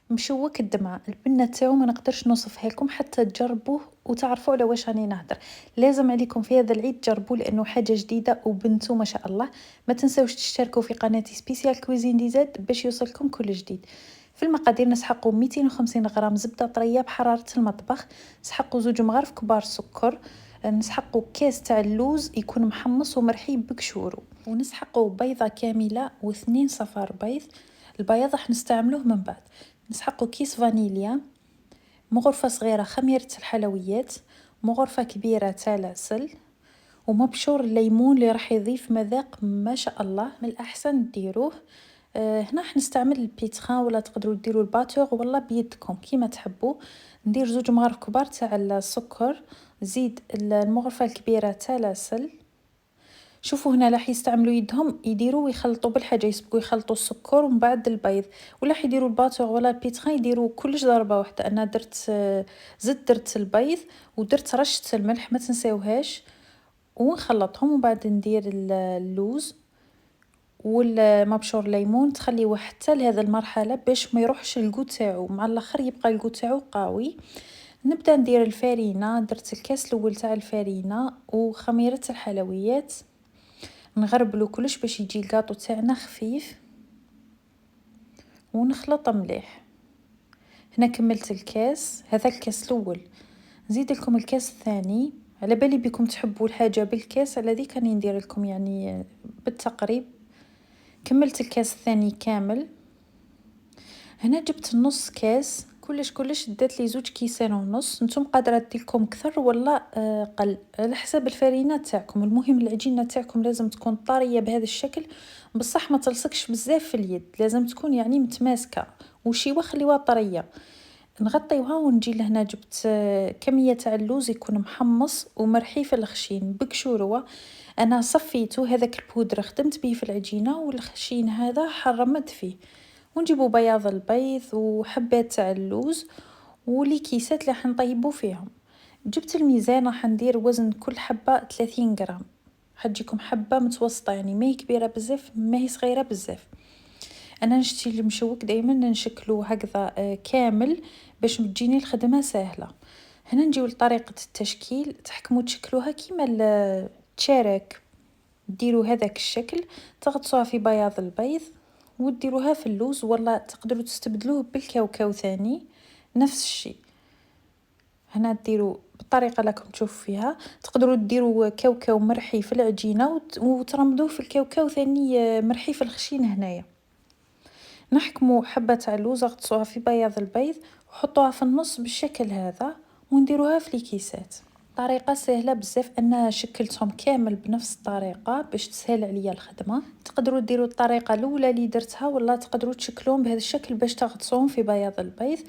مشوك الدمعة، البنة تاعو ما نقدرش نوصفها لكم حتى تجربوه وتعرفوا على واش راني نهضر. لازم عليكم في هذا العيد تجربوا لانه حاجه جديده وبنتو ما شاء الله. ما تنساوش تشتركوا في قناتي سبيسيال كويزين دي زاد باش يوصلكم كل جديد. في المقادير نسحقوا 250 غرام زبده طريه بحراره المطبخ، نسحقوا 2 مغارف كبار سكر، نسحقوا كاس تاع اللوز يكون محمص ومرحي بكشورو، ونسحقوا بيضه كامله و2 صفار بيض. البياض راح نستعملوه من بعد. نسحقوا كيس فانيليا، مغرفة صغيرة خميرة الحلويات، مغرفة كبيرة تاع العسل، ومبشور الليمون اللي راح يضيف مذاق ما شاء الله. من الأحسن ديروه. هنا راح نستعمل البيتخان ولا تقدروا ديروا الباتور ولا بيدكم كيما تحبوا. ندير 2 مغارف كبار تاع السكر، زيد المغرفة الكبيرة تاع العسل. شوفوا هنا راح يستعملوا يدهم يديروا ويخلطوا بالحاجه، يسبقوا يخلطوا السكر ومن بعد البيض، ولا يديروا الباتور ولا البيتخان يديروا كلش ضربه واحده. انا درت درت البيض ودرت رشه الملح ما تنساوهاش، ونخلطهم ومن بعد ندير اللوز والمبشور ليمون، تخليوه حتى لهذا المرحله باش ما يروحش الجو تاعو، مع الاخر يبقى الجو تاعو قوي. نبدا ندير الفارينه، درت الكاس الاول تاع الفارينه وخميره الحلويات، نغربلو كلش باش يجي الكاطو تاعنا خفيف ونخلط مليح. هنا كملت الكاس، هذا الكاس الاول. نزيد لكم الكاس الثاني، على بالي بكم تحبوا الحاجه بالكاس، على ذيك راني ندير لكم يعني بالتقريب. كملت الكاس الثاني كامل. هنا جبت نص كاس، كلش دات لي 2 كيسان ونص. نتوما قادره ديرلكم كثر ولا قل على حساب الفرينه تاعكم. المهم العجينه تاعكم لازم تكون طريه بهذا الشكل، بصح ما تلصقش بزاف في اليد، لازم تكون يعني متماسكه وشيوه خليوها طريه. نغطيوها ونجي لهنا. جبت كميه تاع اللوز يكون محمص ومرحي في الخشين بكشوروه. انا صفيته هذاك البودره خدمت به في العجينه، والخشين هذا حرمت فيه. ونجيبوا بياض البيض وحبات تاع اللوز ولي كيسات اللي حنطيبوا فيهم. جبت الميزان راح ندير وزن كل حبه 30 غرام، حتجيكم حبه متوسطه يعني ما هي كبيره بزاف ما هي صغيره بزاف. انا نشتي المشوك دائما نشكلو هكذا كامل باش تجيني الخدمه سهله. هنا نجيو لطريقه التشكيل، تحكموا تشكلوها كيما التشارك، ديروا هذاك الشكل، تغطسوها في بياض البيض وديروها في اللوز، ولا تقدروا تستبدلوه بالكاوكاو ثاني نفس الشيء. هنا ديروا بالطريقه اللي راكم تشوفوا فيها. تقدروا ديروا كاوكاو مرحي في العجينه وترمدوه في الكاوكاو ثاني مرحي في الخشين. هنايا نحكموا حبه تاع اللوز، غطسوها في بياض البيض وحطوها في النص بالشكل هذا ونديروها في الكيسات. طريقه سهله بزاف، انا شكلتهم كامل بنفس الطريقه باش تسهل عليا الخدمه. تقدروا ديروا الطريقه الاولى اللي درتها، ولا تقدروا تشكلوهم بهذا الشكل باش تغطسوهم في بياض البيض.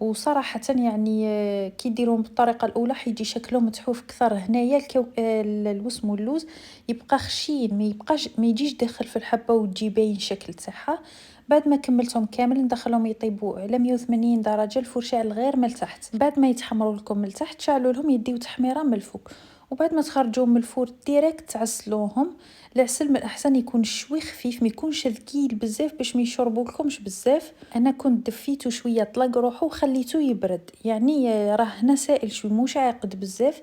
وصراحه يعني كي ديروهم بالطريقه الاولى حيجي شكلهم متحوف اكثر. هنايا الوسم واللوز يبقى خشين، ما يجيش داخل في الحبه وتجي باين الشكل تاعها. بعد ما كملتهم كامل ندخلهم يطيبوا على 180 درجه، الفرن شاعل غير من التحت. بعد ما يتحمروا لكم من التحت شعلوا لهم يديو تحميره من الفوق، وبعد ما تخرجوهم من الفرن ديريكت تعسلوهم. العسل من الاحسن يكون شوي خفيف، ما يكونش ثقيل بزاف باش ما يشربوا لكمش بزاف. انا كنت دفيته شويه طلق روحه وخليته يبرد، يعني راه هنا سائل شوي مش عاقد بزاف.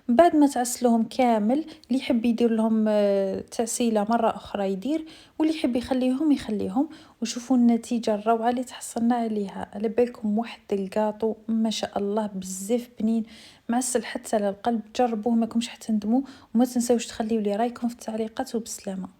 بعد ما تعسلوهم كامل، اللي يحب يدير لهم تعسيله مره اخرى يدير، واللي يحب يخليهم يخليهم. وشوفوا النتيجه الروعه اللي تحصلنا عليها. على بالكم واحد الكاطو ما شاء الله بزاف بنين، معسل حتى للقلب. جربوه ماكمش حتندموا، وما تنساوش تخليوا لي رايكم في التعليقات. وبسلامه.